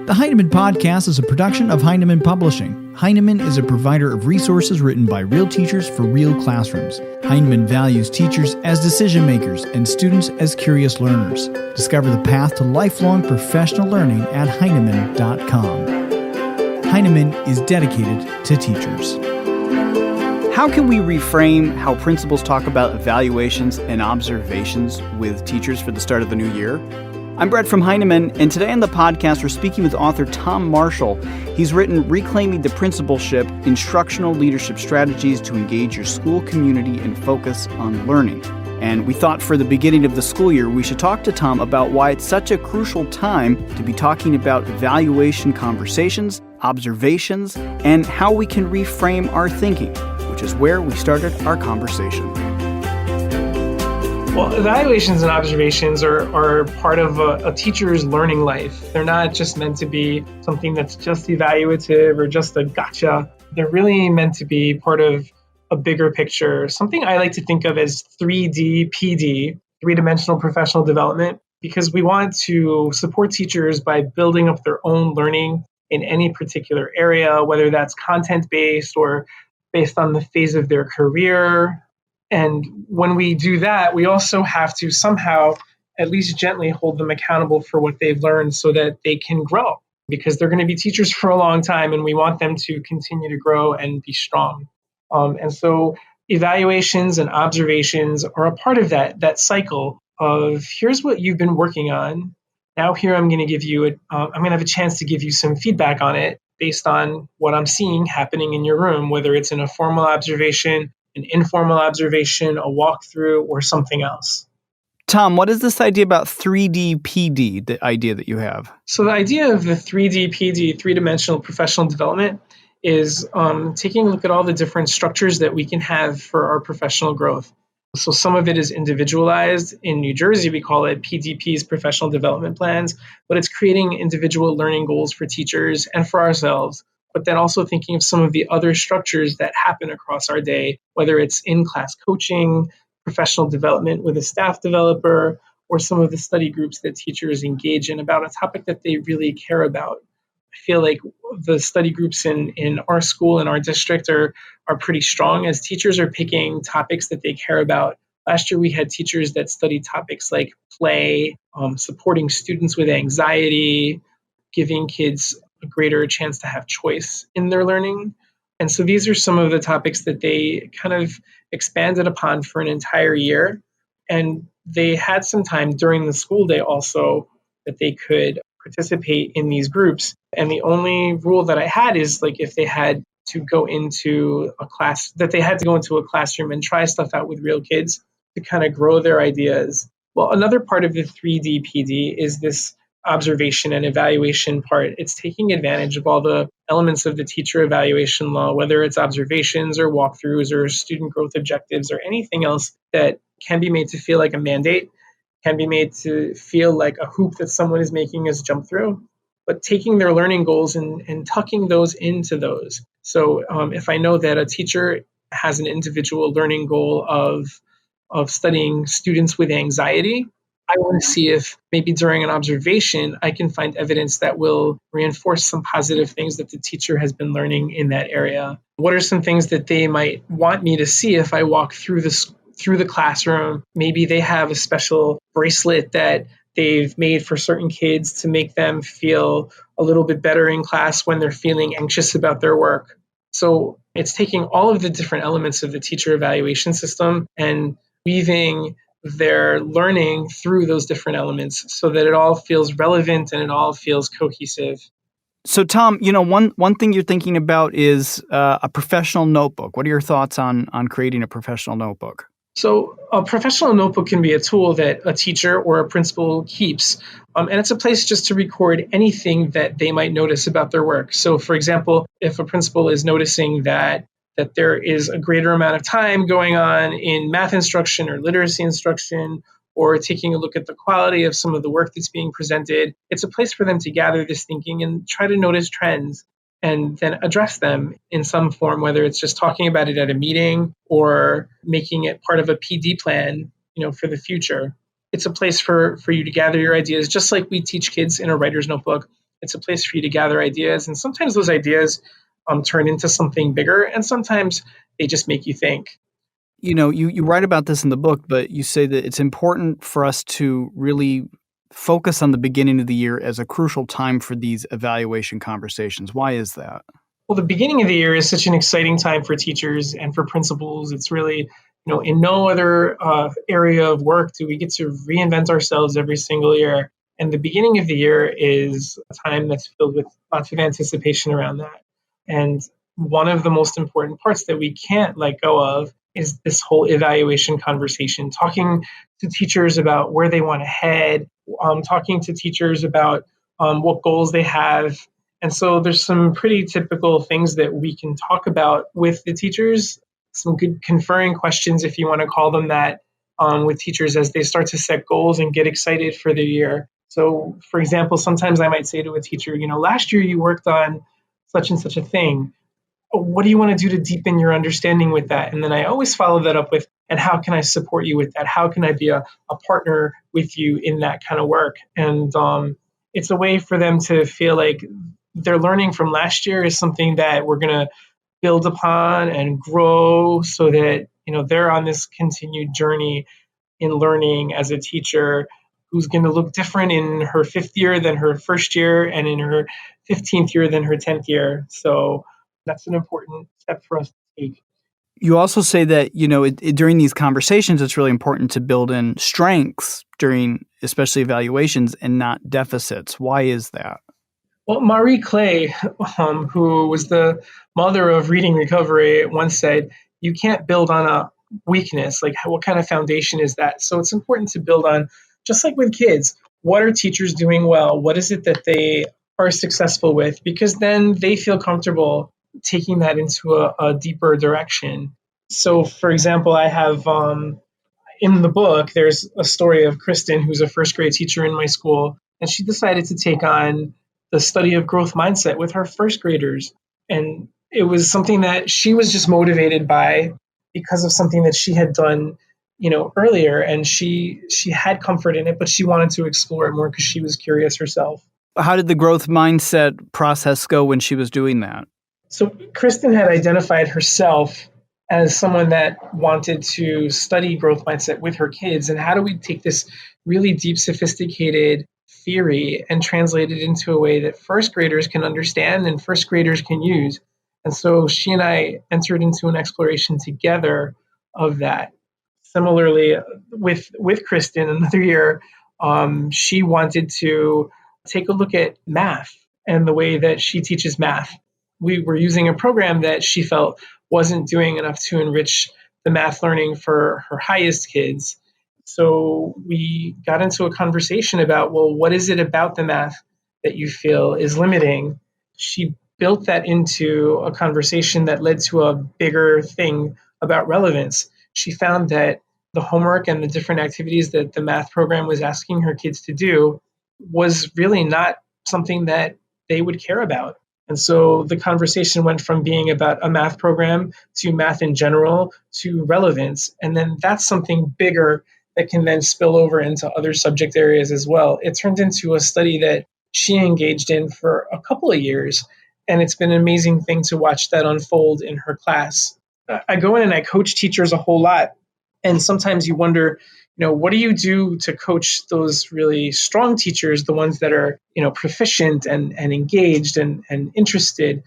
The Heinemann Podcast is a production of Heinemann Publishing. Heinemann is a provider of resources written by real teachers for real classrooms. Heinemann values teachers as decision makers and students as curious learners. Discover the path to lifelong professional learning at Heinemann.com. Heinemann is dedicated to teachers. How can we reframe how principals talk about evaluations and observations with teachers for the start of the new year? I'm Brett from Heinemann, and today on the podcast, we're speaking with author Tom Marshall. He's written Reclaiming the Principalship, Instructional Leadership Strategies to Engage Your School Community and Focus on Learning. And we thought for the beginning of the school year, we should talk to Tom about why it's such a crucial time to be talking about evaluation conversations, observations, and how we can reframe our thinking, which is where we started our conversation. Well, evaluations and observations are part of a teacher's learning life. They're not just meant to be something that's just evaluative or just a gotcha. They're really meant to be part of a bigger picture, something I like to think of as 3D PD, three-dimensional professional development, because we want to support teachers by building up their own learning in any particular area, whether that's content-based or based on the phase of their career. And when we do that, we also have to somehow, at least gently, hold them accountable for what they've learned so that they can grow, because they're going to be teachers for a long time and we want them to continue to grow and be strong. And so evaluations and observations are a part of that cycle of here's what you've been working on. Now here I'm going to give you, I'm going to have a chance to give you some feedback on it based on what I'm seeing happening in your room, whether it's in a formal observation, an informal observation, a walkthrough, or something else. Tom, what is this idea about 3D PD, the idea that you have? So the idea of the 3D PD, three-dimensional professional development, is taking a look at all the different structures that we can have for our professional growth. So some of it is individualized. In New Jersey, we call it PDPs, professional development plans, but it's creating individual learning goals for teachers and for ourselves, but then also thinking of some of the other structures that happen across our day, whether it's in-class coaching, professional development with a staff developer, or some of the study groups that teachers engage in about a topic that they really care about. I feel like the study groups in our school and our district are pretty strong as teachers are picking topics that they care about. Last year, we had teachers that studied topics like play, supporting students with anxiety, giving kids a greater chance to have choice in their learning. And so these are some of the topics that they kind of expanded upon for an entire year. And they had some time during the school day also that they could participate in these groups. And the only rule that I had is like if they had to go into a class, that they had to go into a classroom and try stuff out with real kids to kind of grow their ideas. Well, another part of the 3D PD is this observation and evaluation part. It's taking advantage of all the elements of the teacher evaluation law, whether it's observations or walkthroughs or student growth objectives or anything else that can be made to feel like a mandate, can be made to feel like a hoop that someone is making us jump through, but taking their learning goals and tucking those into those. So if I know that a teacher has an individual learning goal of studying students with anxiety, I want to see if maybe during an observation, I can find evidence that will reinforce some positive things that the teacher has been learning in that area. What are some things that they might want me to see if I walk through the classroom? Maybe they have a special bracelet that they've made for certain kids to make them feel a little bit better in class when they're feeling anxious about their work. So it's taking all of the different elements of the teacher evaluation system and weaving their learning through those different elements so that it all feels relevant and it all feels cohesive. So, Tom, one thing you're thinking about is a professional notebook. What are your thoughts on creating a professional notebook? So a professional notebook can be a tool that a teacher or a principal keeps, and it's a place just to record anything that they might notice about their work. So, for example, if a principal is noticing that there is a greater amount of time going on in math instruction or literacy instruction, or taking a look at the quality of some of the work that's being presented, it's a place for them to gather this thinking and try to notice trends and then address them in some form, whether it's just talking about it at a meeting or making it part of a PD plan, for the future. It's a place for you to gather your ideas, just like we teach kids in a writer's notebook. It's a place for you to gather ideas. And sometimes those ideas turn into something bigger, and sometimes they just make you think. You write about this in the book, but you say that it's important for us to really focus on the beginning of the year as a crucial time for these evaluation conversations. Why is that? Well, the beginning of the year is such an exciting time for teachers and for principals. It's really, in no other area of work do we get to reinvent ourselves every single year. And the beginning of the year is a time that's filled with lots of anticipation around that. And one of the most important parts that we can't let go of is this whole evaluation conversation, talking to teachers about where they want to head, talking to teachers about what goals they have. And so there's some pretty typical things that we can talk about with the teachers, some good conferring questions, if you want to call them that, with teachers as they start to set goals and get excited for the year. So, for example, sometimes I might say to a teacher, last year you worked on such and such a thing. What do you want to do to deepen your understanding with that? And then I always follow that up with, and how can I support you with that? How can I be a partner with you in that kind of work? And it's a way for them to feel like their learning from last year is something that we're going to build upon and grow, so that they're on this continued journey in learning as a teacher who's going to look different in her 5th year than her 1st year, and in her 15th year than her 10th year. So that's an important step for us to take. You also say that, during these conversations, it's really important to build in strengths during especially evaluations and not deficits. Why is that? Well, Marie Clay, who was the mother of reading recovery, once said, you can't build on a weakness. Like, what kind of foundation is that? So it's important to build on, just like with kids, what are teachers doing well? What is it that they are successful with? Because then they feel comfortable taking that into a deeper direction. So, for example, I have in the book, there's a story of Kristen, who's a 1st grade teacher in my school, and she decided to take on the study of growth mindset with her 1st graders. And it was something that she was just motivated by because of something that she had done, earlier. And she had comfort in it, but she wanted to explore it more because she was curious herself. How did the growth mindset process go when she was doing that? So Kristen had identified herself as someone that wanted to study growth mindset with her kids. And how do we take this really deep, sophisticated theory and translate it into a way that 1st graders can understand and 1st graders can use? And so she and I entered into an exploration together of that. Similarly, with Kristen, another year, she wanted to take a look at math and the way that she teaches math. We were using a program that she felt wasn't doing enough to enrich the math learning for her highest kids. So we got into a conversation about, well, what is it about the math that you feel is limiting? She built that into a conversation that led to a bigger thing about relevance. She found that the homework and the different activities that the math program was asking her kids to do was really not something that they would care about. And so the conversation went from being about a math program to math in general to relevance. And then that's something bigger that can then spill over into other subject areas as well. It turned into a study that she engaged in for a couple of years. And it's been an amazing thing to watch that unfold in her class. I go in and I coach teachers a whole lot. And sometimes you wonder, what do you do to coach those really strong teachers, the ones that are, proficient and engaged and interested?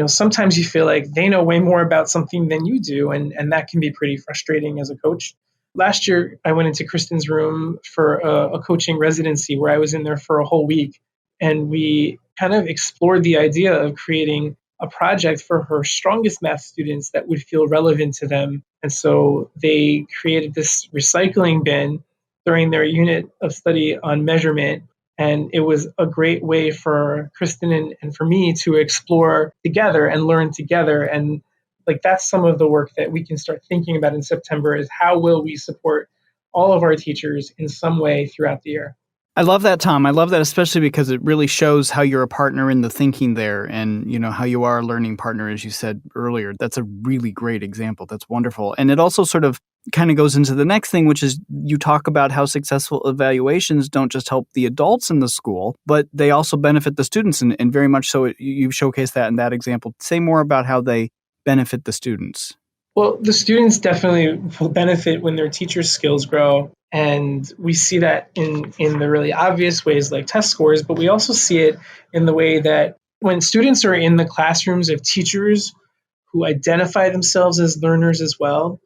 Sometimes you feel like they know way more about something than you do. And that can be pretty frustrating as a coach. Last year, I went into Kristen's room for a coaching residency where I was in there for a whole week. And we kind of explored the idea of creating a project for her strongest math students that would feel relevant to them. And so they created this recycling bin during their unit of study on measurement. And it was a great way for Kristen and for me to explore together and learn together. And that's some of the work that we can start thinking about in September, is how will we support all of our teachers in some way throughout the year. I love that, Tom. I love that, especially because it really shows how you're a partner in the thinking there, and how you are a learning partner, as you said earlier. That's a really great example. That's wonderful. And it also sort of kind of goes into the next thing, which is you talk about how successful evaluations don't just help the adults in the school, but they also benefit the students. And very much so, you showcase that in that example. Say more about how they benefit the students. Well, the students definitely will benefit when their teachers' skills grow. And we see that in the really obvious ways like test scores, but we also see it in the way that when students are in the classrooms of teachers who identify themselves as learners as well,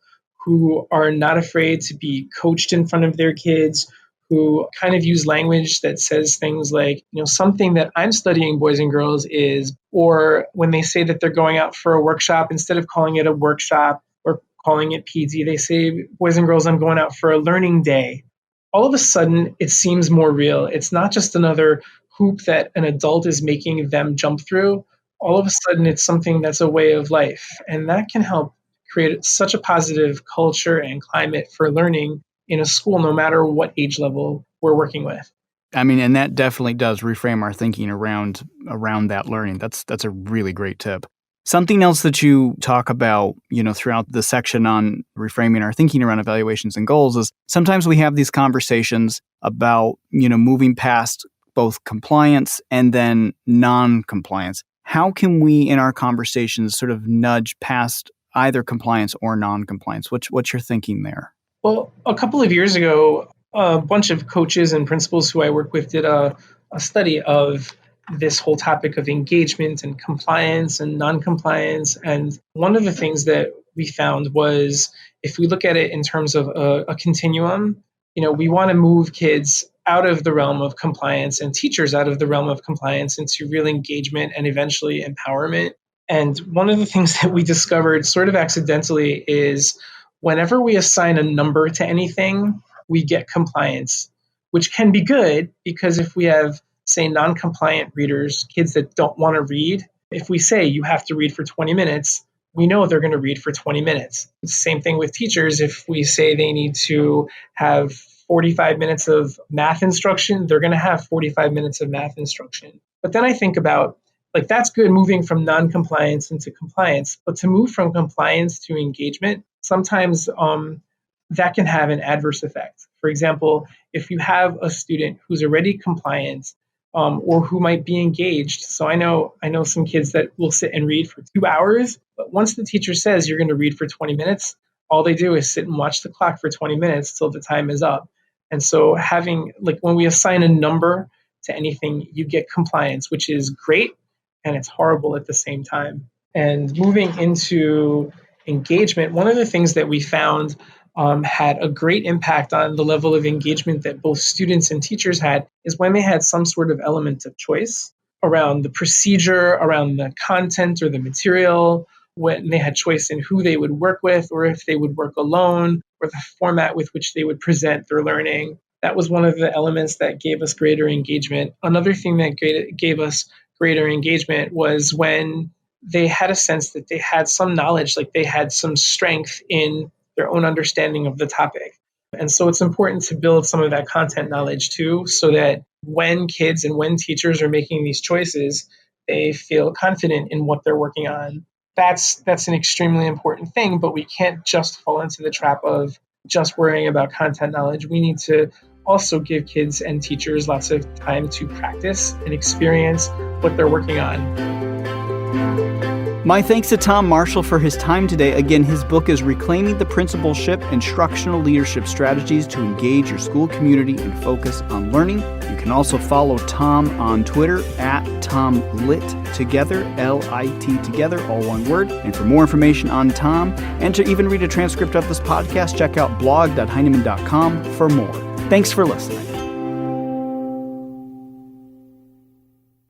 who are not afraid to be coached in front of their kids, who kind of use language that says things like, something that I'm studying, boys and girls, is, or when they say that they're going out for a workshop, instead of calling it a workshop or calling it PD, they say, boys and girls, I'm going out for a learning day. All of a sudden, it seems more real. It's not just another hoop that an adult is making them jump through. All of a sudden, it's something that's a way of life. And that can help create such a positive culture and climate for learning in a school, no matter what age level we're working with. I mean, and that definitely does reframe our thinking around that learning. That's a really great tip. Something else that you talk about, throughout the section on reframing our thinking around evaluations and goals is sometimes we have these conversations about, moving past both compliance and then non-compliance. How can we in our conversations sort of nudge past either compliance or non-compliance? What's your thinking there? Well, a couple of years ago, a bunch of coaches and principals who I work with did a study of this whole topic of engagement and compliance and non-compliance. And one of the things that we found was, if we look at it in terms of a continuum, we want to move kids out of the realm of compliance and teachers out of the realm of compliance into real engagement and eventually empowerment. And one of the things that we discovered sort of accidentally is whenever we assign a number to anything, we get compliance, which can be good because if we have, say, non-compliant readers, kids that don't want to read, if we say you have to read for 20 minutes, we know they're going to read for 20 minutes. It's the same thing with teachers. If we say they need to have 45 minutes of math instruction, they're going to have 45 minutes of math instruction. But then I think about, that's good moving from non-compliance into compliance, but to move from compliance to engagement, sometimes that can have an adverse effect. For example, if you have a student who's already compliant or who might be engaged. So I know some kids that will sit and read for 2 hours, but once the teacher says you're going to read for 20 minutes, all they do is sit and watch the clock for 20 minutes till the time is up. And so when we assign a number to anything, you get compliance, which is great, and it's horrible at the same time. And moving into engagement, one of the things that we found had a great impact on the level of engagement that both students and teachers had is when they had some sort of element of choice around the procedure, around the content or the material, when they had choice in who they would work with or if they would work alone or the format with which they would present their learning. That was one of the elements that gave us greater engagement. Another thing that gave us greater engagement was when they had a sense that they had some knowledge, like they had some strength in their own understanding of the topic. And so it's important to build some of that content knowledge too, so that when kids and when teachers are making these choices, they feel confident in what they're working on. That's an extremely important thing, but we can't just fall into the trap of just worrying about content knowledge. We need to also give kids and teachers lots of time to practice and experience what they're working on. My thanks to Tom Marshall for his time today. Again, his book is Reclaiming the Principalship, Instructional Leadership Strategies to Engage Your School Community and Focus on Learning. You can also follow Tom on Twitter at TomLitTogether, L-I-T together, all one word. And for more information on Tom and to even read a transcript of this podcast, check out blog.heinemann.com for more. Thanks for listening.